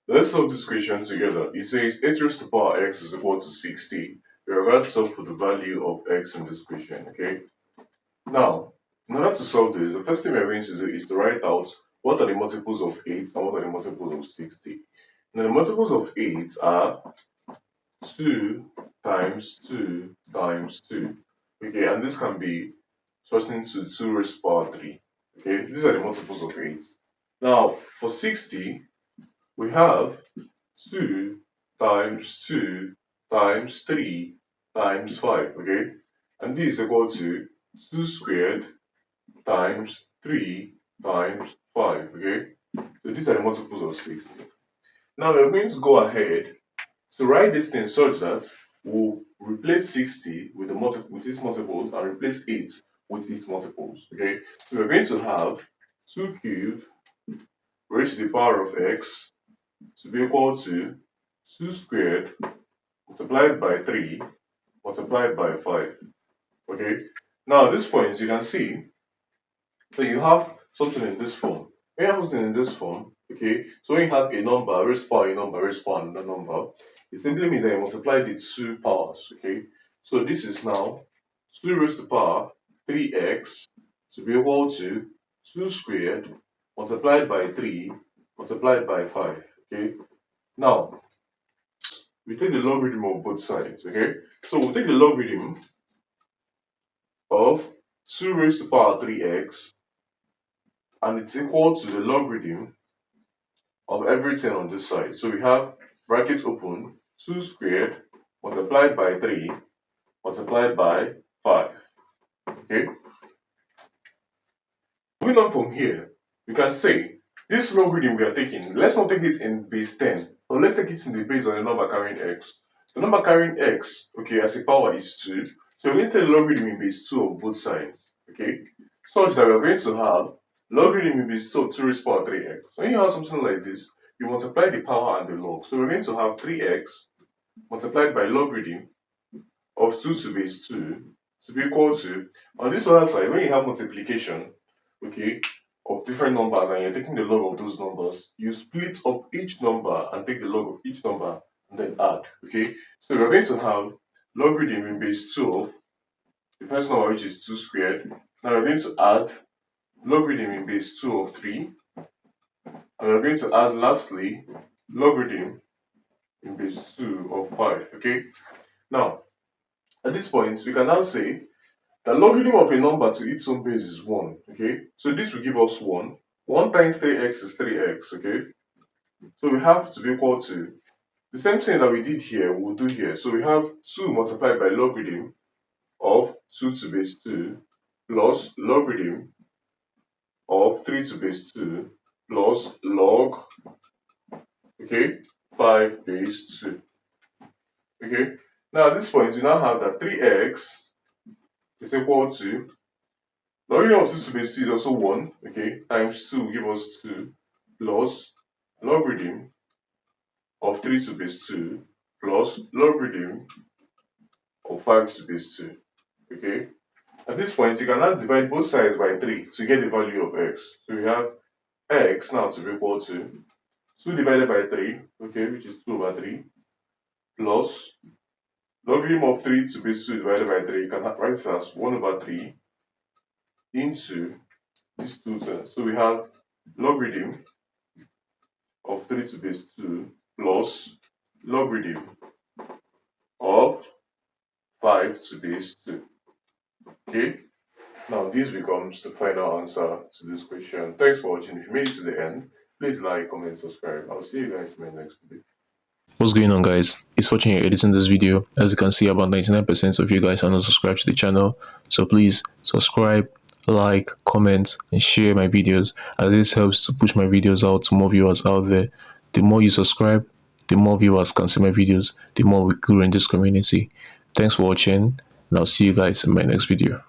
Let's solve this question together. It says 8 raised to the power x is equal to 60. We are going to solve for the value of x in this question, okay? Now, in order to solve this, the first thing we are going to do is to write out what are the multiples of 8 and what are the multiples of 60. Now, the multiples of 8 are 2 times 2 times 2. Okay, and this can be shortened into 2 raised to the power 3. Okay, these are the multiples of 8. Now, for 60, we have 2 times 2 times 3 times 5, okay? And this is equal to 2 squared times 3 times 5, okay? So these are the multiples of 60. Now we're going to go ahead to write this thing such that we'll replace 60 with its multiples and replace 8 with its multiples, okay? So we're going to have 2 cubed raised to the power of x to be equal to 2 squared multiplied by 3 multiplied by 5. Okay, now at this point you can see that you have something in this form. When you have something in this form, okay, so when you have a number raised by a number raised by another number, it simply means that you multiply the two powers. Okay, so this is now 2 raised to the power 3x to be equal to 2 squared multiplied by 3 multiplied by 5. Okay, now we take the logarithm of both sides, okay? So we'll take the logarithm of 2 raised to the power 3x and it's equal to the logarithm of everything on this side. So we have brackets open 2 squared multiplied by 3 multiplied by 5, okay? Moving on from here, we can say this logarithm we are taking, let's not take it in base 10, but let's take it in the base of the number carrying x. The number carrying x, okay, as a power is 2. So we're going to take the logarithm in base 2 of both sides, okay? Such that we're going to have logarithm in base 2 of 2 raised to the power 3x. So when you have something like this, you multiply the power and the log. So we're going to have 3x multiplied by logarithm of 2 to base 2 to be equal to, on this other side, when you have multiplication, okay, of different numbers and you're taking the log of those numbers, you split up each number and take the log of each number and then add, okay? So we're going to have logarithm in base 2 of the first number, which is 2 squared. Now we're going to add logarithm in base 2 of 3, and we're going to add lastly logarithm in base 2 of 5, okay? Now, at this point, we can now say the logarithm of a number to its own base is 1, okay? So this will give us 1. 1 times 3x is 3x, okay? So we have to be equal to the same thing that we did here, we'll do here. So we have 2 multiplied by logarithm of 2 to base 2 plus logarithm of 3 to base 2 plus log, okay, 5 base 2. Okay, now at this point, we now have that 3x is equal to logarithm of 2 to base 2 is also 1, okay, times 2 will give us 2 plus logarithm of 3 to base 2 plus logarithm of 5 to base 2. Okay, at this point, you can now divide both sides by 3 to get the value of x. So we have x now to be equal to 2 divided by 3, okay, which is 2 over 3, plus logarithm of 3 to base 2 divided by 3, you can write it as 1 over 3 into these two terms. So we have logarithm of 3 to base 2 plus logarithm of 5 to base 2. Okay, now this becomes the final answer to this question. Thanks for watching. If you made it to the end, please like, comment, subscribe. I'll see you guys in my next video. What's going on, guys? It's Fortune here editing this video. As you can see, about 99% of you guys are not subscribed to the channel, so please subscribe, like, comment, and share my videos, as this helps to push my videos out to more viewers out there. The more you subscribe, the more viewers can see my videos, the more we grow in this community. Thanks for watching, and I'll see you guys in my next video.